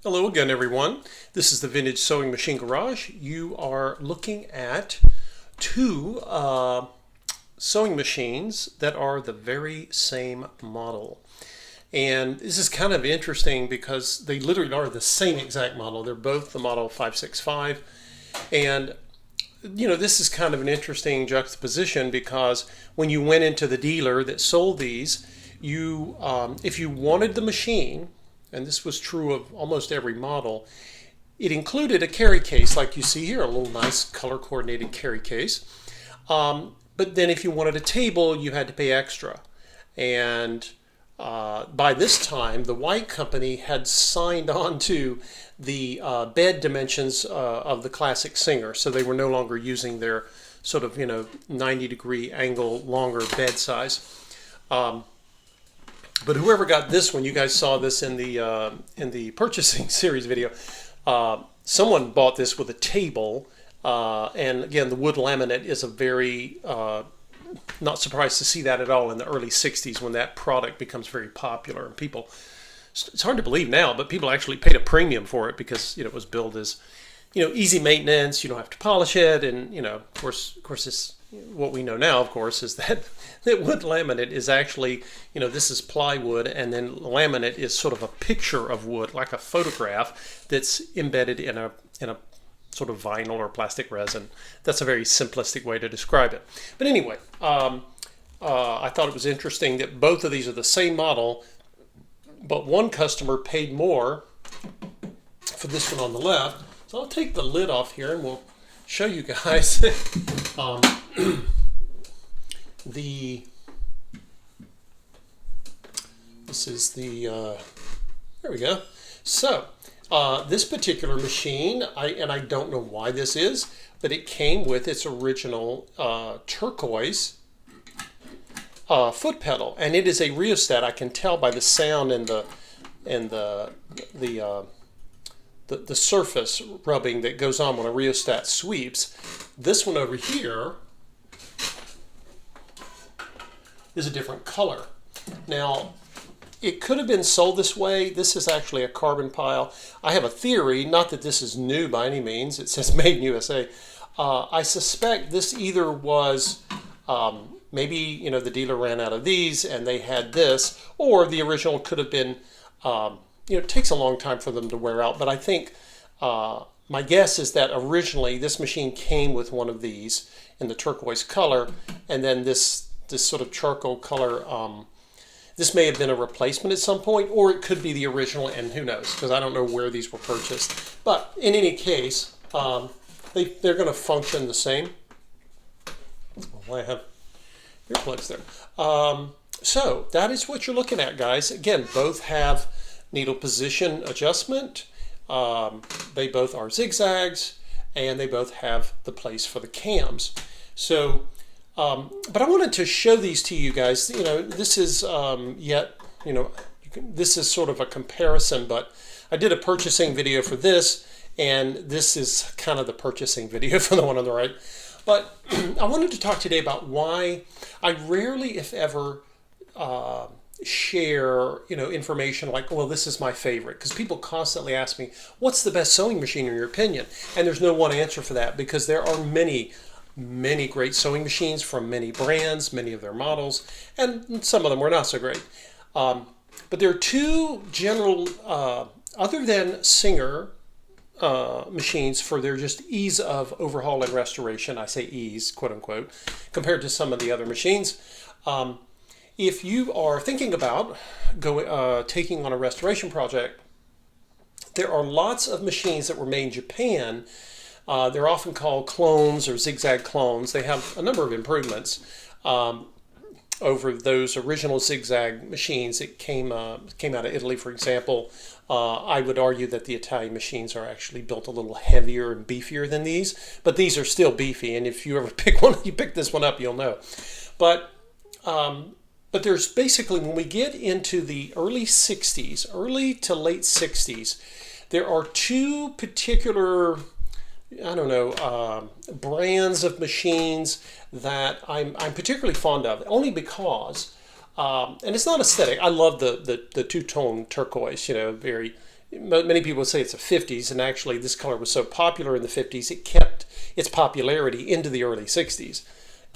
Hello again, everyone. This is the Vintage Sewing Machine Garage. You are looking at two sewing machines that are the very same model. And this is kind of interesting because they literally are the same exact model. They're both the model 565. And this is kind of an interesting juxtaposition because when you went into the dealer that sold these, if you wanted the machine, and this was true of almost every model, it included a carry case like you see here, a little nice color coordinated carry case. But then if you wanted a table, you had to pay extra. And by this time, the White Company had signed on to the bed dimensions of the classic Singer, so they were no longer using their sort of 90-degree angle longer bed size. But whoever got this one, you guys saw this in the purchasing series video. Someone bought this with a table, and again, the wood laminate is a very not surprised to see that at all in the early 60s when that product becomes very popular. And people, it's hard to believe now, but people actually paid a premium for it because it was billed as easy maintenance. You don't have to polish it, and of course, this, what we know now, of course, is that wood laminate is actually this is plywood, and then laminate is sort of a picture of wood, like a photograph that's embedded in a sort of vinyl or plastic resin. That's a very simplistic way to describe it. But anyway, I thought it was interesting that both of these are the same model, but one customer paid more for this one on the left. So I'll take the lid off here and we'll show you guys this is the there we go. So this particular machine, I don't know why this is, but it came with its original turquoise foot pedal, and it is a rheostat. I can tell by the sound and the surface rubbing that goes on when a rheostat sweeps. This one over here is a different color. Now, it could have been sold this way. This is actually a carbon pile. I have a theory, not that this is new by any means. It says made in USA. I suspect this either was maybe the dealer ran out of these and they had this, or the original could have been it takes a long time for them to wear out, but I think my guess is that originally this machine came with one of these in the turquoise color, and then this sort of charcoal color. This may have been a replacement at some point, or it could be the original, and who knows, because I don't know where these were purchased. But in any case, they're going to function the same. Well, I have earplugs there. So that is what you're looking at, guys. Again, both have needle position adjustment. They both are zigzags, and they both have the place for the cams. So, but I wanted to show these to you guys. This is this is sort of a comparison, but I did a purchasing video for this, and this is kind of the purchasing video for the one on the right. But I wanted to talk today about why I rarely, if ever, share information like, well, this is my favorite, because people constantly ask me, what's the best sewing machine in your opinion? And there's no one answer for that, because there are many great sewing machines from many brands, many of their models, and some of them were not so great. But there are two general, other than Singer machines, for their just ease of overhaul and restoration. I say ease, quote unquote, compared to some of the other machines. If you are thinking about taking on a restoration project, there are lots of machines that were made in Japan. They're often called clones or zigzag clones. They have a number of improvements over those original zigzag machines that came out of Italy, for example. I would argue that the Italian machines are actually built a little heavier and beefier than these, but these are still beefy. And if you ever pick this one up, you'll know. But there's basically, when we get into the early 60s, early to late 60s, there are two particular, brands of machines that I'm particularly fond of, only because And it's not aesthetic. I love the two-tone turquoise, you know, very, many people say it's a 50s, and actually this color was so popular in the 50s, it kept its popularity into the early 60s,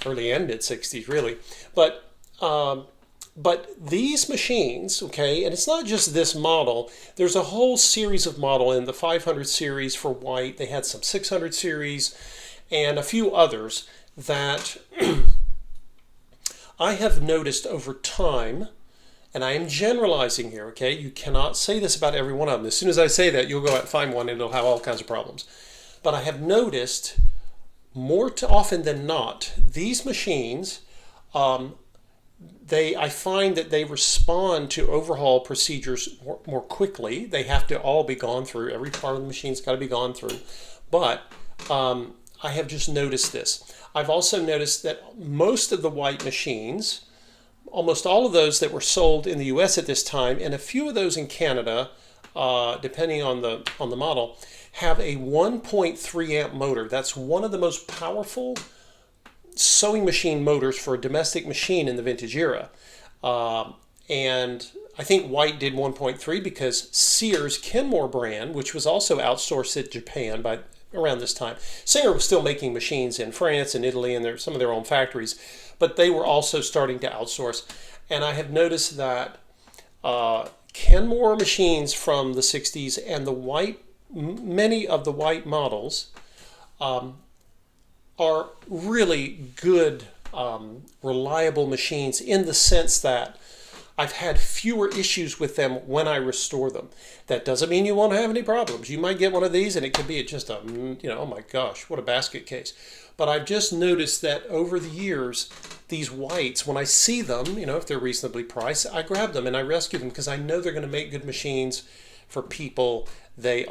early and mid 60s, really. But but these machines, okay, and it's not just this model. There's a whole series of model in the 500 series for white. They had some 600 series and a few others that I have noticed over time, and I am generalizing here, okay? You cannot say this about every one of them. As soon as I say that, you'll go out and find one and it'll have all kinds of problems. But I have noticed more often than not, these machines, I find that they respond to overhaul procedures more quickly. They have to all be gone through. Every part of the machine's got to be gone through. But I have just noticed this. I've also noticed that most of the white machines, almost all of those that were sold in the U.S. at this time, and a few of those in Canada, depending on the model, have a 1.3 amp motor. That's one of the most powerful sewing machine motors for a domestic machine in the vintage era. And I think White did 1.3 because Sears Kenmore brand, which was also outsourced at Japan by around this time. Singer was still making machines in France and Italy and some of their own factories, but they were also starting to outsource. And I have noticed that Kenmore machines from the 60s and many of the White models are really good, reliable machines in the sense that I've had fewer issues with them when I restore them. That doesn't mean you won't have any problems. You might get one of these and it could be just oh my gosh, what a basket case. But I've just noticed that over the years, these whites, when I see them, if they're reasonably priced, I grab them and I rescue them because I know they're going to make good machines for people. They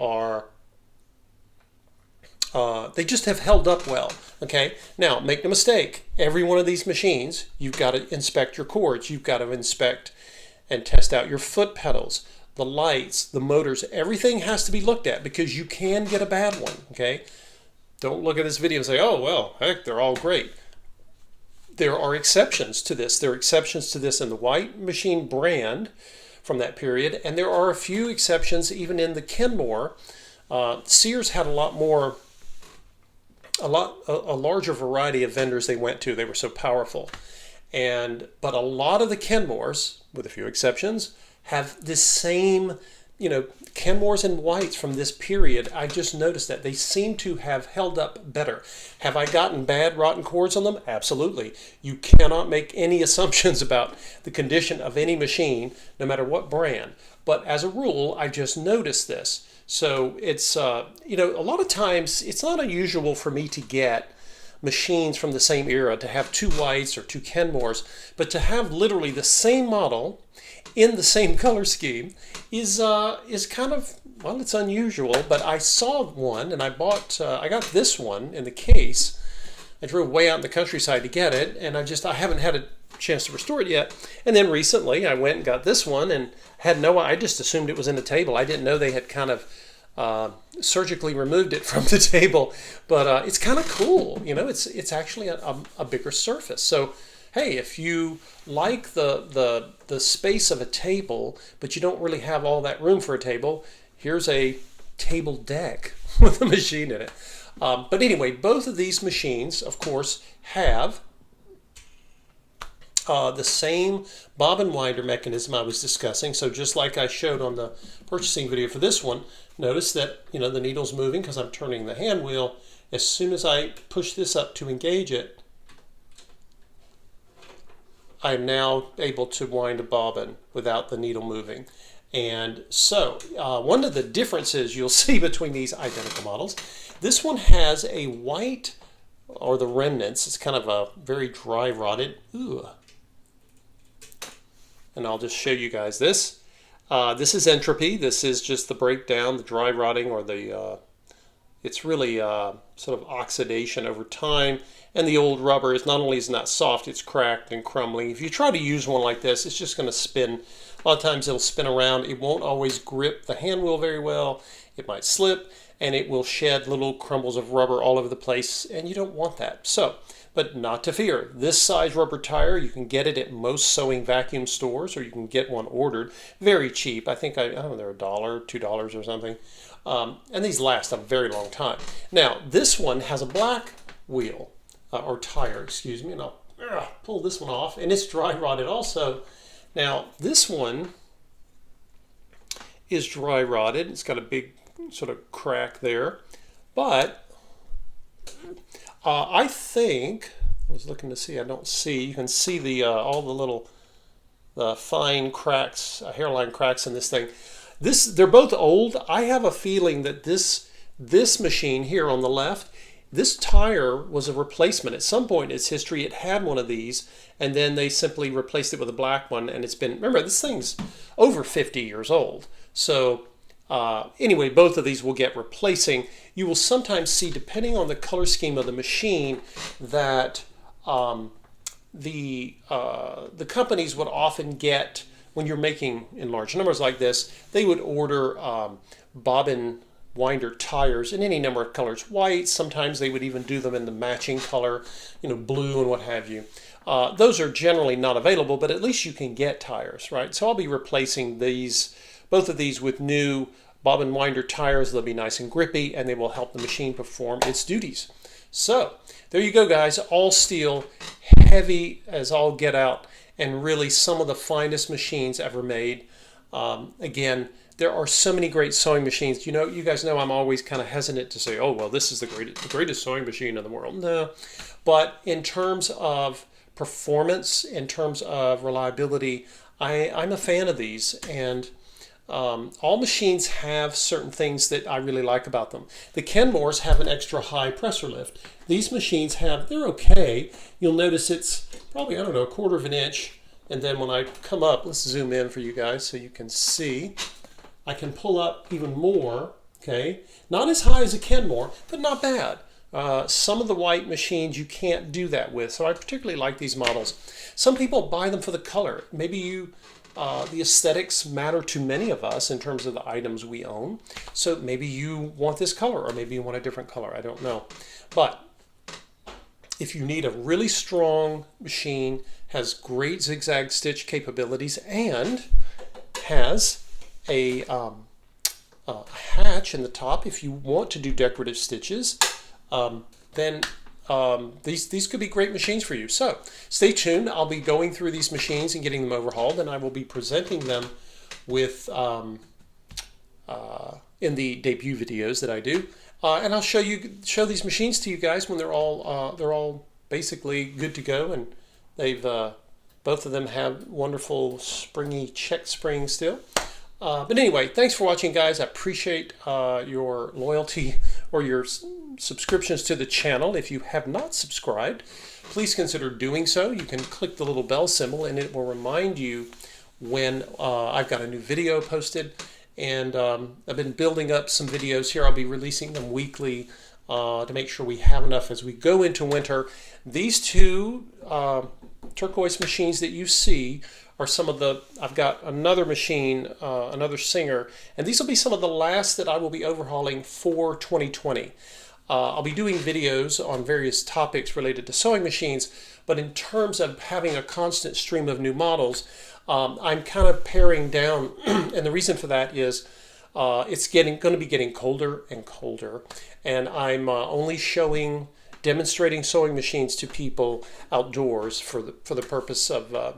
just have held up well. Okay. Now, make no mistake. Every one of these machines, you've got to inspect your cords. You've got to inspect and test out your foot pedals, the lights, the motors. Everything has to be looked at because you can get a bad one. Okay. Don't look at this video and say, oh, well, heck, they're all great. There are exceptions to this. There are exceptions to this in the White machine brand from that period. And there are a few exceptions even in the Kenmore. Sears had a larger variety of vendors they went to. They were so powerful. But a lot of the Kenmores, with a few exceptions, have this same, Kenmores and Whites from this period. I just noticed that they seem to have held up better. Have I gotten bad rotten cords on them? Absolutely. You cannot make any assumptions about the condition of any machine, no matter what brand. But as a rule, I just noticed this. So it's, a lot of times it's not unusual for me to get machines from the same era, to have two Whites or two Kenmores, but to have literally the same model in the same color scheme is kind of, well, it's unusual. But I saw one and I got this one in the case. I drove way out in the countryside to get it, and I haven't had a chance to restore it yet. And then recently I went and got this one and I just assumed it was in the table. I didn't know they had kind of surgically removed it from the table, but it's kind of cool. It's actually a bigger surface. So hey, if you like the space of a table, but you don't really have all that room for a table, here's a table deck with a machine in it. But anyway, both of these machines, of course, have the same bobbin winder mechanism I was discussing. So just like I showed on the purchasing video for this one, notice that the needle's moving because I'm turning the hand wheel. As soon as I push this up to engage it, I'm now able to wind a bobbin without the needle moving. And so one of the differences you'll see between these identical models, this one has a white, or the remnants, it's kind of a very dry rotted, and I'll just show you guys this. This is entropy. This is just the breakdown, the dry rotting, or it's really sort of oxidation over time. And the old rubber is not only is not soft, it's cracked and crumbling. If you try to use one like this, it's just going to spin. A lot of times it'll spin around. It won't always grip the hand wheel very well. It might slip, and it will shed little crumbles of rubber all over the place, and you don't want that. So But not to fear. This size rubber tire, you can get it at most sewing vacuum stores, or you can get one ordered. Very cheap. I think, I don't know, they're $1, $2 or something. And these last a very long time. Now, this one has a black wheel, or tire, excuse me, and I'll pull this one off, and it's dry rotted also. Now, this one is dry rotted. It's got a big sort of crack there, but I think, I was looking to see, I don't see, you can see the all the little fine cracks, hairline cracks in this thing. They're both old. I have a feeling that this machine here on the left, this tire was a replacement. At some point in its history, it had one of these, and then they simply replaced it with a black one, and it's been, remember, this thing's over 50 years old. So anyway, both of these will get replacing. You will sometimes see, depending on the color scheme of the machine, that the companies would often get, when you're making in large numbers like this, they would order bobbin winder tires in any number of colors. White, sometimes they would even do them in the matching color, blue and what have you. Those are generally not available, but at least you can get tires, right? So I'll be replacing both of these with new bobbin winder tires. They'll be nice and grippy, and they will help the machine perform its duties. So there you go, guys. All steel, heavy as all get out, and really some of the finest machines ever made. Again, there are so many great sewing machines. You guys know I'm always kind of hesitant to say, oh, well, this is the greatest sewing machine in the world. No, but in terms of performance, in terms of reliability, I'm a fan of these, and all machines have certain things that I really like about them. The Kenmores have an extra high pressure lift. These machines they're okay. You'll notice it's probably, I don't know, 1/4 of an inch. And then when I come up, let's zoom in for you guys so you can see. I can pull up even more, okay? Not as high as a Kenmore, but not bad. Some of the white machines you can't do that with, so I particularly like these models. Some people buy them for the color. Maybe the aesthetics matter to many of us in terms of the items we own. So maybe you want this color, or maybe you want a different color. I don't know. But if you need a really strong machine, has great zigzag stitch capabilities, and has a hatch in the top if you want to do decorative stitches, then these could be great machines for you. So stay tuned. I'll be going through these machines and getting them overhauled, and I will be presenting them with in the debut videos that I do, and I'll show these machines to you guys when they're all basically good to go, and they've both of them have wonderful springy check springs still. But anyway, thanks for watching, guys. I appreciate your loyalty or your subscriptions to the channel. If you have not subscribed, please consider doing so. You can click the little bell symbol, and it will remind you when I've got a new video posted. And I've been building up some videos here. I'll be releasing them weekly to make sure we have enough as we go into winter. These two turquoise machines that you see are some of I've got another machine, another Singer, and these will be some of the last that I will be overhauling for 2020. I'll be doing videos on various topics related to sewing machines, but in terms of having a constant stream of new models, I'm kind of paring down, and the reason for that is it's going to be getting colder and colder, and I'm only demonstrating sewing machines to people outdoors for the purpose of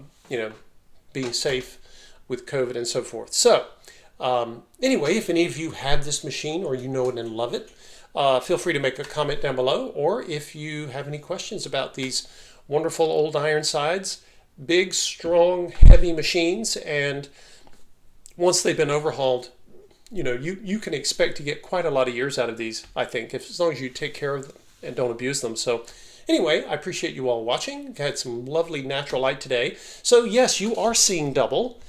being safe with COVID and so forth. So anyway, if any of you have this machine or you know it and love it, feel free to make a comment down below, or if you have any questions about these wonderful old Ironsides, big, strong, heavy machines, and once they've been overhauled, you can expect to get quite a lot of years out of these, I think, as long as you take care of them and don't abuse them. So anyway, I appreciate you all watching. Had some lovely natural light today. So yes, you are seeing double.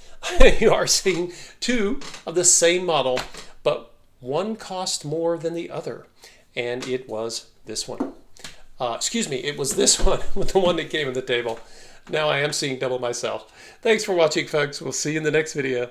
You are seeing two of the same model, but one cost more than the other, and it was this one. Excuse me, it was this one, with the one that came on the table. Now I am seeing double myself. Thanks for watching, folks. We'll see you in the next video.